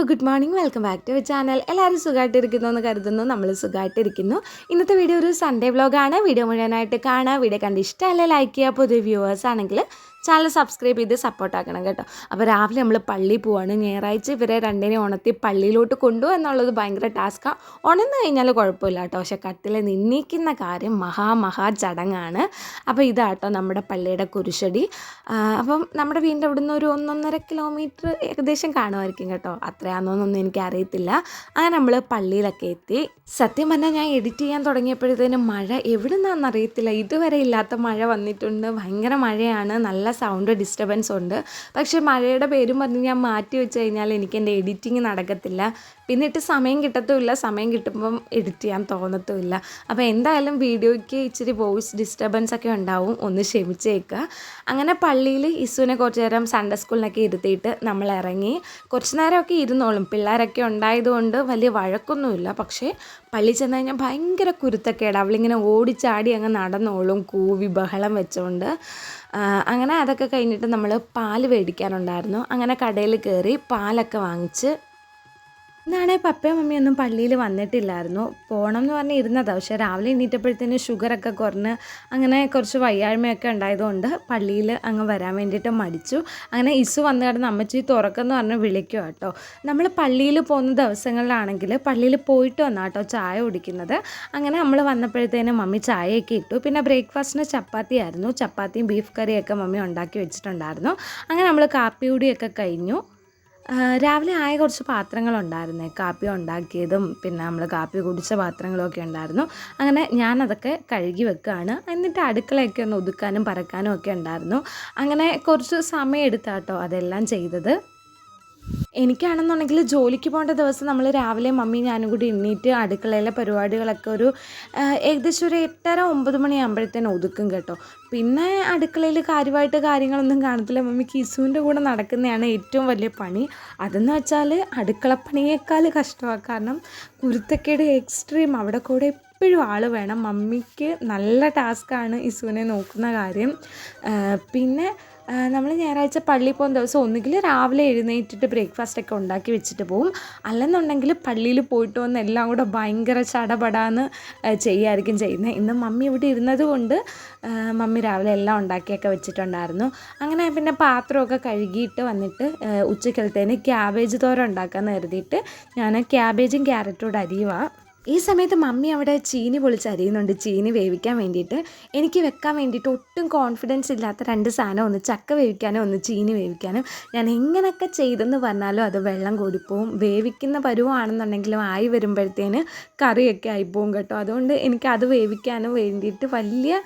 Good morning, welcome back to channel. എല്ലാവരും സുഖമായിട്ടിരിക്കുന്നു എന്ന് കരുതുന്നു. നമ്മൾ സുഖമായിട്ടിരിക്കുന്നു. ഇന്നത്തെ വീഡിയോ ഒരു സൺഡേ വ്ലോഗാണ്. വീഡിയോ മുഴുവനായിട്ട് കാണുക. വീഡിയോ കണ്ട് ഇഷ്ടമല്ലേ ലൈക്ക് ചെയ്യുക. പുതിയ വ്യൂവേഴ്സ് ആണെങ്കിൽ ചാനൽ സബ്സ്ക്രൈബ് ചെയ്ത് സപ്പോർട്ടാക്കണം കേട്ടോ. അപ്പോൾ രാവിലെ നമ്മൾ പള്ളിയിൽ പോവാണ്. ഞായറാഴ്ച ഇവരെ രണ്ടിനെ ഉണർത്തി പള്ളിയിലോട്ട് കൊണ്ടുപോകുക എന്നുള്ളത് ഭയങ്കര ടാസ്ക്കാണ്. ഉണർന്നു കഴിഞ്ഞാൽ കുഴപ്പമില്ല കേട്ടോ, പക്ഷേ കട്ടിൽ നിന്നിക്കുന്ന കാര്യം മഹാ ചടങ്ങാണ്. അപ്പോൾ ഇതാട്ടോ നമ്മുടെ പള്ളിയുടെ കുരിശടി. അപ്പം നമ്മുടെ വീടിൻ്റെ അവിടെ നിന്ന് ഒരു 1.5 കിലോമീറ്റർ ഏകദേശം കാണുമായിരിക്കും കേട്ടോ. അത്രയാണെന്നൊന്നും എനിക്കറിയത്തില്ല. അങ്ങനെ നമ്മൾ പള്ളിയിലൊക്കെ എത്തി. സത്യം പറഞ്ഞാൽ ഞാൻ എഡിറ്റ് ചെയ്യാൻ തുടങ്ങിയപ്പോഴത്തേനും മഴ എവിടെ നിന്നാണെന്നറിയത്തില്ല, ഇതുവരെ ഇല്ലാത്ത മഴ വന്നിട്ടുണ്ട്. ഭയങ്കര മഴയാണ്, നല്ല സൗണ്ട് ഡിസ്റ്റർബൻസ് ഉണ്ട്. പക്ഷേ മഴയുടെ പേരും പറഞ്ഞ് ഞാൻ മാറ്റി വെച്ച് കഴിഞ്ഞാൽ എനിക്ക് എൻ്റെ എഡിറ്റിങ് നടക്കത്തില്ല. പിന്നിട്ട് സമയം കിട്ടത്തുമില്ല. സമയം കിട്ടുമ്പം എഡിറ്റ് ചെയ്യാൻ തോന്നത്തുമില്ല. അപ്പോൾ എന്തായാലും വീഡിയോയ്ക്ക് ഇച്ചിരി വോയിസ് ഡിസ്റ്റർബൻസ് ഒക്കെ ഉണ്ടാവും, ഒന്ന് ക്ഷമിച്ചേക്കുക. അങ്ങനെ പള്ളിയിൽ ഇസുവിനെ കുറച്ച് നേരം സൺഡേ സ്കൂളിനൊക്കെ ഇരുത്തിയിട്ട് നമ്മൾ ഇറങ്ങി. കുറച്ച് നേരമൊക്കെ ഇരുന്നോളും, പിള്ളേരൊക്കെ ഉണ്ടായതുകൊണ്ട് വലിയ വഴക്കൊന്നുമില്ല. പക്ഷേ പള്ളി ചെന്ന് കഴിഞ്ഞാൽ ഭയങ്കര കുരുത്തക്കേട്. അവളിങ്ങനെ ഓടിച്ചാടി അങ്ങ് നടന്നോളും, കൂവി ബഹളം വെച്ചുകൊണ്ട്. അങ്ങനെ അതൊക്കെ കഴിഞ്ഞിട്ട് നമ്മൾ പാല് മേടിക്കാനുണ്ടായിരുന്നു. അങ്ങനെ കടയിൽ കയറി പാലൊക്കെ വാങ്ങിച്ച്. ഇന്നാണെങ്കിൽ പപ്പയും മമ്മിയൊന്നും പള്ളിയിൽ വന്നിട്ടില്ലായിരുന്നു. പോകണം എന്ന് പറഞ്ഞ് ഇരുന്നതാണ്. പക്ഷേ രാവിലെ എണീറ്റപ്പോഴത്തേന് ഷുഗറൊക്കെ കുറഞ്ഞ് അങ്ങനെ കുറച്ച് വയ്യായ്മയൊക്കെ ഉണ്ടായതുകൊണ്ട് പള്ളിയിൽ അങ്ങ് വരാൻ വേണ്ടിയിട്ട് മടിച്ചു. അങ്ങനെ ഇസു വന്നു കിടന്ന് അമ്മച്ചി തുറക്കെന്ന് പറഞ്ഞ് വിളിക്കുക കേട്ടോ. നമ്മൾ പള്ളിയിൽ പോകുന്ന ദിവസങ്ങളിലാണെങ്കിൽ പള്ളിയിൽ പോയിട്ട് വന്നാട്ടോ ചായ കുടിക്കുന്നത്. അങ്ങനെ നമ്മൾ വന്നപ്പോഴത്തേനും മമ്മി ചായയൊക്കെ ഇട്ടു. പിന്നെ ബ്രേക്ക്ഫാസ്റ്റിന് ചപ്പാത്തി ആയിരുന്നു. ചപ്പാത്തിയും ബീഫ് കറിയൊക്കെ മമ്മി ഉണ്ടാക്കി വെച്ചിട്ടുണ്ടായിരുന്നു. അങ്ങനെ നമ്മൾ കാപ്പി കൂടിയൊക്കെ കഴിഞ്ഞു. രാവിലെ ആയ കുറച്ച് പാത്രങ്ങളുണ്ടായിരുന്നേ, കാപ്പി ഉണ്ടാക്കിയതും പിന്നെ നമ്മൾ കാപ്പി കുടിച്ച പാത്രങ്ങളൊക്കെ ഉണ്ടായിരുന്നു. അങ്ങനെ ഞാനതൊക്കെ കഴുകി വെക്കുകയാണ്. എന്നിട്ട് അടുക്കളയൊക്കെ ഒന്ന് ഒതുക്കാനും പറക്കാനും ഒക്കെ ഉണ്ടായിരുന്നു. അങ്ങനെ കുറച്ച് സമയം എടുത്താട്ടോ അതെല്ലാം ചെയ്തത്. എനിക്കാണെന്നുണ്ടെങ്കിൽ ജോലിക്ക് പോകേണ്ട ദിവസം നമ്മൾ രാവിലെ മമ്മി ഞാനും കൂടി എണ്ണീറ്റ് അടുക്കളയിലെ പരിപാടികളൊക്കെ ഒരു ഏകദേശം ഒരു 8:30-9 മണിയാകുമ്പോഴത്തേനും ഒതുക്കും കേട്ടോ. പിന്നെ അടുക്കളയിൽ കാര്യമായിട്ട് കാര്യങ്ങളൊന്നും കാണത്തില്ല. മമ്മിക്ക് ഇസുവിൻ്റെ കൂടെ നടക്കുന്നതാണ് ഏറ്റവും വലിയ പണി. അതെന്ന് വെച്ചാൽ അടുക്കളപ്പണിയേക്കാൾ കഷ്ടമാണ്. കാരണം കുരുത്തക്കേട് എക്സ്ട്രീം. അവിടെ കൂടെ എപ്പോഴും ആൾ വേണം. മമ്മിക്ക് നല്ല ടാസ്ക്കാണ് ഇസുവിനെ നോക്കുന്ന കാര്യം. പിന്നെ നമ്മൾ ഞായറാഴ്ച പള്ളിയിൽ പോകുന്ന ദിവസം ഒന്നുകിൽ രാവിലെ എഴുന്നേറ്റിട്ട് ബ്രേക്ക്ഫാസ്റ്റൊക്കെ ഉണ്ടാക്കി വെച്ചിട്ട് പോവും. അല്ലെന്നുണ്ടെങ്കിൽ പള്ളിയിൽ പോയിട്ട് വന്ന് എല്ലാം കൂടെ ഭയങ്കര ചടപടാന്ന് ചെയ്യുമായിരിക്കും ചെയ്യുന്നത്. ഇന്ന് മമ്മി ഇവിടെ ഇരുന്നത് കൊണ്ട് മമ്മി രാവിലെ എല്ലാം ഉണ്ടാക്കിയൊക്കെ വെച്ചിട്ടുണ്ടായിരുന്നു. അങ്ങനെ പിന്നെ പാത്രമൊക്കെ കഴുകിയിട്ട് വന്നിട്ട് ഉച്ചക്കലത്തേന് ക്യാബേജ് തോരൻ ഉണ്ടാക്കാമെന്ന് കരുതിയിട്ട് ഞാൻ ക്യാബേജും ക്യാരറ്റും കൂടെ അരിയുക. ഈ സമയത്ത് മമ്മി അവിടെ ചീനി പൊളിച്ചരിയുന്നുണ്ട്, ചീനി വേവിക്കാൻ വേണ്ടിയിട്ട്. എനിക്ക് വെക്കാൻ വേണ്ടിയിട്ട് ഒട്ടും കോൺഫിഡൻസ് ഇല്ലാത്ത 2 സാധനം, ഒന്ന് ചക്ക വേവിക്കാനും ഒന്ന് ചീനി വേവിക്കാനും. ഞാൻ എങ്ങനെയൊക്കെ ചെയ്തെന്ന് പറഞ്ഞാലും അത് വെള്ളം കൂടിപ്പോവും. വേവിക്കുന്ന പരുവാണെന്നുണ്ടെങ്കിലും ആയി വരുമ്പോഴത്തേന് കറിയൊക്കെ ആയിപ്പോവും കേട്ടോ. അതുകൊണ്ട് എനിക്കത് വേവിക്കാനും വേണ്ടിയിട്ട് വലിയ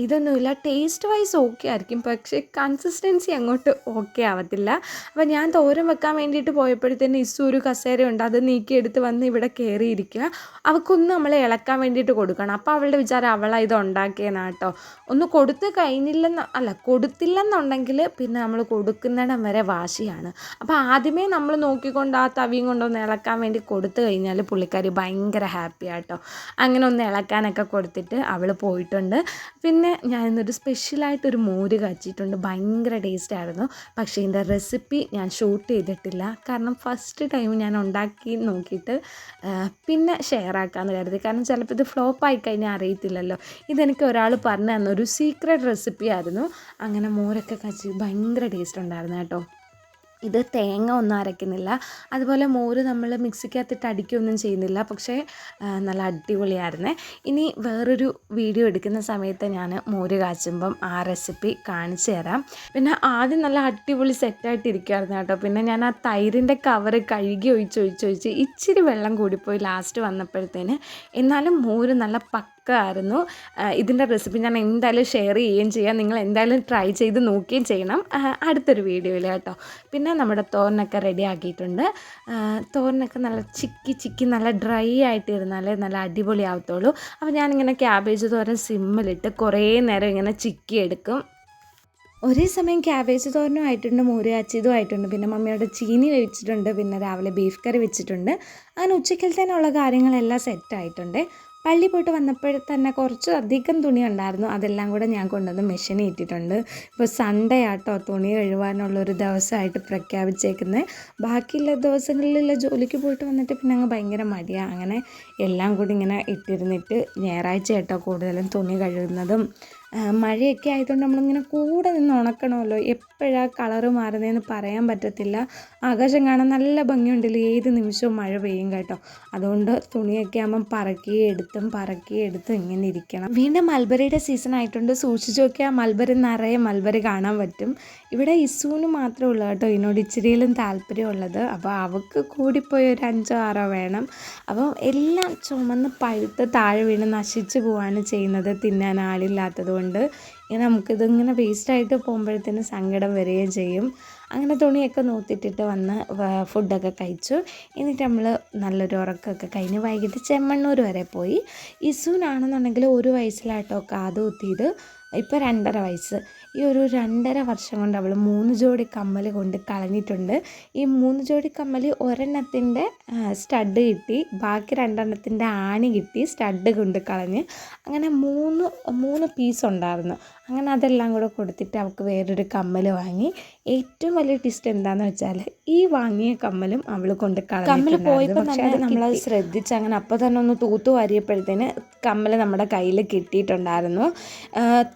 ഇതൊന്നുമില്ല. ടേസ്റ്റ് വൈസ് ഓക്കെ ആയിരിക്കും, പക്ഷേ കൺസിസ്റ്റൻസി അങ്ങോട്ട് ഓക്കെ ആവത്തില്ല. അപ്പോൾ ഞാൻ തോരൻ വെക്കാൻ വേണ്ടിയിട്ട് പോയപ്പോഴത്തേന് ഇസു ഒരു കസേരയുണ്ട്, അത് നീക്കിയെടുത്ത് വന്ന് ഇവിടെ കയറിയിരിക്കുക. അവൾക്കൊന്ന് നമ്മൾ ഇളക്കാൻ വേണ്ടിയിട്ട് കൊടുക്കണം. അപ്പോൾ അവളുടെ വിചാരം അവളാണ് ഇത് ഉണ്ടാക്കിയെന്നാണ് കേട്ടോ. ഒന്ന് കൊടുത്തില്ലെന്നുണ്ടെങ്കിൽ പിന്നെ നമ്മൾ കൊടുക്കുന്നിടം വരെ വാശിയാണ്. അപ്പോൾ ആദ്യമേ നമ്മൾ നോക്കിക്കൊണ്ട് ആ തവിയും കൊണ്ടൊന്ന് ഇളക്കാൻ വേണ്ടി കൊടുത്തു കഴിഞ്ഞാൽ പുള്ളിക്കാരി ഭയങ്കര ഹാപ്പിയാണ് കേട്ടോ. അങ്ങനെ ഒന്ന് ഇളക്കാനൊക്കെ കൊടുത്തിട്ട് അവൾ പോയിട്ടുണ്ട്. പിന്നെ ഞാൻ ഇന്നൊരു സ്പെഷ്യലായിട്ടൊരു മോര് കാച്ചിട്ടുണ്ട്, ഭയങ്കര ടേസ്റ്റായിരുന്നു. പക്ഷേ ഇതിൻ്റെ റെസിപ്പി ഞാൻ ഷൂട്ട് ചെയ്തിട്ടില്ല. കാരണം ഫസ്റ്റ് ടൈം ഞാൻ ഉണ്ടാക്കി നോക്കിയിട്ട് പിന്നെ ഷെയർ ആക്കാമെന്ന് കരുതി. കാരണം ചിലപ്പോൾ ഇത് ഫ്ലോപ്പായി കഴിഞ്ഞാൽ അറിയത്തില്ലല്ലോ. ഇതെനിക്ക് ഒരാൾ പറഞ്ഞു തന്നൊരു സീക്രട്ട് റെസിപ്പി ആയിരുന്നു. അങ്ങനെ മോരൊക്കെ കാച്ചി ഭയങ്കര ടേസ്റ്റ് ഉണ്ടായിരുന്നു കേട്ടോ. ഇത് തേങ്ങ ഒന്നും അരയ്ക്കുന്നില്ല, അതുപോലെ മോര് നമ്മൾ മിക്സിക്കകത്തിട്ട് അടിക്കുകയൊന്നും ചെയ്യുന്നില്ല. പക്ഷേ നല്ല അടിപൊളിയായിരുന്നേ. ഇനി വേറൊരു വീഡിയോ എടുക്കുന്ന സമയത്ത് ഞാൻ മോര് കാച്ചുമ്പം ആ റെസിപ്പി കാണിച്ചു തരാം. പിന്നെ ആദ്യം നല്ല അടിപൊളി സെറ്റായിട്ടിരിക്കുമായിരുന്നു കേട്ടോ. പിന്നെ ഞാൻ ആ തൈരിൻ്റെ കവറ് കഴുകി ഒഴിച്ച് ഇച്ചിരി വെള്ളം കൂടിപ്പോയി ലാസ്റ്റ് വന്നപ്പോഴത്തേന്. എന്നാലും മോര് നല്ല ആയിരുന്നു. ഇതിൻ്റെ റെസിപ്പി ഞാൻ എന്തായാലും ഷെയർ ചെയ്യുകയും ചെയ്യാം. നിങ്ങൾ എന്തായാലും ട്രൈ ചെയ്ത് നോക്കുകയും ചെയ്യണം അടുത്തൊരു വീഡിയോയിൽ കേട്ടോ. പിന്നെ നമ്മുടെ തോരനൊക്കെ റെഡി ആക്കിയിട്ടുണ്ട്. തോരനൊക്കെ നല്ല ചിക്കി നല്ല ഡ്രൈ ആയിട്ടിരുന്നാലേ നല്ല അടിപൊളി ആവത്തുള്ളൂ. അപ്പോൾ ഞാനിങ്ങനെ ക്യാബേജ് തോരൻ സിമ്മിലിട്ട് കുറേ നേരം ഇങ്ങനെ ചിക്കി എടുക്കും. ഒരേ സമയം ക്യാബേജ് തോരനും ആയിട്ടുണ്ട്, മോര് കാച്ചിയതും ആയിട്ടുണ്ട്. പിന്നെ മമ്മിയോടെ ചീനി വേവിച്ചിട്ടുണ്ട്. പിന്നെ രാവിലെ ബീഫ് കറി വെച്ചിട്ടുണ്ട്. അങ്ങനെ ഉച്ചക്കലത്തേനുള്ള കാര്യങ്ങളെല്ലാം സെറ്റായിട്ടുണ്ട്. പള്ളി പോയിട്ട് വന്നപ്പോൾ തന്നെ കുറച്ച് അധികം തുണി ഉണ്ടായിരുന്നു. അതെല്ലാം കൂടെ ഞാൻ കൊണ്ടുവന്ന് മെഷീനിൽ ഇട്ടിട്ടുണ്ട്. ഇപ്പോൾ സൺഡേ ആട്ടോ തുണി കഴുകാനുള്ളൊരു ദിവസമായിട്ട് പ്രഖ്യാപിച്ചേക്കുന്നത്. ബാക്കിയുള്ള ദിവസങ്ങളിലുള്ള ജോലിക്ക് പോയിട്ട് വന്നിട്ട് പിന്നെ അങ്ങ് ഭയങ്കര മടിയാണ്. അങ്ങനെ എല്ലാം കൂടി ഇങ്ങനെ ഇട്ടിരുന്നിട്ട് ഞായറാഴ്ച ആട്ടോ കൂടുതലും തുണി കഴുകുന്നതും. മഴയൊക്കെ ആയതുകൊണ്ട് നമ്മളിങ്ങനെ കൂടെ നിന്ന് ഉണക്കണമല്ലോ. എപ്പോഴാണ് കളറ് മാറുന്നതെന്ന് പറയാൻ പറ്റത്തില്ല. ആകാശം കാണാൻ നല്ല ഭംഗിയുണ്ടല്ലോ, ഏത് നിമിഷവും മഴ പെയ്യും കേട്ടോ. അതുകൊണ്ട് തുണിയൊക്കെ ആകുമ്പം പറക്കിയെടുത്തും ഇങ്ങനെ ഇരിക്കണം. വീണ്ടും മൽബറിയുടെ സീസൺ ആയിട്ടുണ്ട്. സൂക്ഷിച്ച് നോക്കിയാൽ മൽബറി നിറയെ മൽബറി കാണാൻ പറ്റും. ഇവിടെ ഇസൂന് മാത്രമേ ഉള്ളൂ കേട്ടോ ഇതിനോട് ഇച്ചിരിയിലും താല്പര്യമുള്ളത്. അപ്പോൾ അവൾക്ക് കൂടിപ്പോയി ഒരു 5-6 വേണം. അപ്പോൾ എല്ലാം ചുമന്ന് പഴുത്ത് താഴെ വീണ് നശിച്ച് പോവാണ് ചെയ്യുന്നത്, തിന്നാൻ ആളില്ലാത്തത് കൊണ്ട്. ഇങ്ങനെ നമുക്കിതിങ്ങനെ വേസ്റ്റായിട്ട് പോകുമ്പോഴത്തേന് സങ്കടം വരികയും ചെയ്യും. അങ്ങനെ തുണിയൊക്കെ നൂത്തിട്ടിട്ട് വന്ന് ഫുഡൊക്കെ കഴിച്ചു. എന്നിട്ട് നമ്മൾ നല്ലൊരു ഉറക്കമൊക്കെ കഴിഞ്ഞ് വൈകിട്ട് ചെമ്മണ്ണൂർ വരെ പോയി. ഇസൂനാണെന്നുണ്ടെങ്കിൽ 1 വയസ്സിലാട്ടോ കാത് കുത്തിയത്. ഇപ്പോൾ 2.5 വയസ്സ്. ഈ ഒരു 2.5 വർഷം കൊണ്ട് അവൾ 3 ജോഡി കമ്മൽ കൊണ്ട് കളഞ്ഞിട്ടുണ്ട്. ഈ 3 ജോഡി കമ്മൽ ഒരെണ്ണത്തിൻ്റെ സ്റ്റഡ് കിട്ടി, ബാക്കി 2 ആണി കിട്ടി, സ്റ്റഡ് കൊണ്ട് കളഞ്ഞ്. അങ്ങനെ 3 പീസ് ഉണ്ടായിരുന്നു. അങ്ങനെ അതെല്ലാം കൂടെ കൊടുത്തിട്ട് അവൾക്ക് വേറൊരു കമ്മൽ വാങ്ങി. ഏറ്റവും വലിയ ട്വിസ്റ്റ് എന്താണെന്ന് വെച്ചാൽ ഈ വാങ്ങിയ കമ്മലും അവൾ കൊണ്ട് കമ്മൽ പോയപ്പോൾ തന്നെ നമ്മളത് ശ്രദ്ധിച്ച് അങ്ങനെ അപ്പോൾ തന്നെ ഒന്ന് തൂത്തു വാരിയപ്പോഴത്തേന് കമ്മൽ നമ്മുടെ കയ്യിൽ കിട്ടിയിട്ടുണ്ടായിരുന്നു.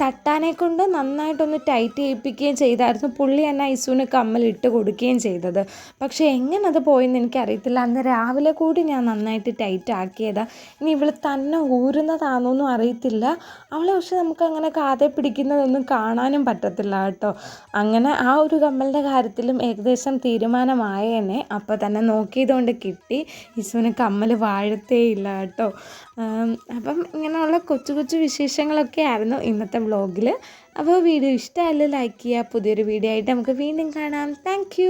തട്ടാനെ കൊണ്ട് നന്നായിട്ടൊന്ന് ടൈറ്റ് ചെയ്യിപ്പിക്കുകയും ചെയ്തായിരുന്നു. പുള്ളി തന്നെ ഐസുവിന് കമ്മൽ ഇട്ട് കൊടുക്കുകയും ചെയ്തത്. പക്ഷേ എങ്ങനെ അത് പോയെന്ന് എനിക്കറിയത്തില്ല. അന്ന് രാവിലെ കൂടി ഞാൻ നന്നായിട്ട് ടൈറ്റ് ആക്കിയതാണ്. ഇനി ഇവൾ തന്നെ ഊരുന്നതാണോന്നും അറിയത്തില്ല. അവളെ പക്ഷെ നമുക്കങ്ങനെ കാതെ പിടിക്കുന്നതൊന്നും കാണാനും പറ്റത്തില്ല കേട്ടോ. അങ്ങനെ ആ ഒരു കമ്മലിൻ്റെ കാര്യത്തിലും ഏകദേശം തീരുമാനമായേനെ. അപ്പോൾ തന്നെ നോക്കിയതുകൊണ്ട് കിട്ടി. ഇസുവിന് കമ്മൽ വാഴത്തേയില്ല കേട്ടോ. അപ്പം ഇങ്ങനെയുള്ള കൊച്ചു കൊച്ചു വിശേഷങ്ങളൊക്കെ ആയിരുന്നു ഇന്നത്തെ വ്ളോഗിൽ. അപ്പോൾ വീഡിയോ ഇഷ്ടമല്ല ലൈക്ക് ചെയ്യുക. പുതിയൊരു വീഡിയോ ആയിട്ട് നമുക്ക് വീണ്ടും കാണാം. താങ്ക്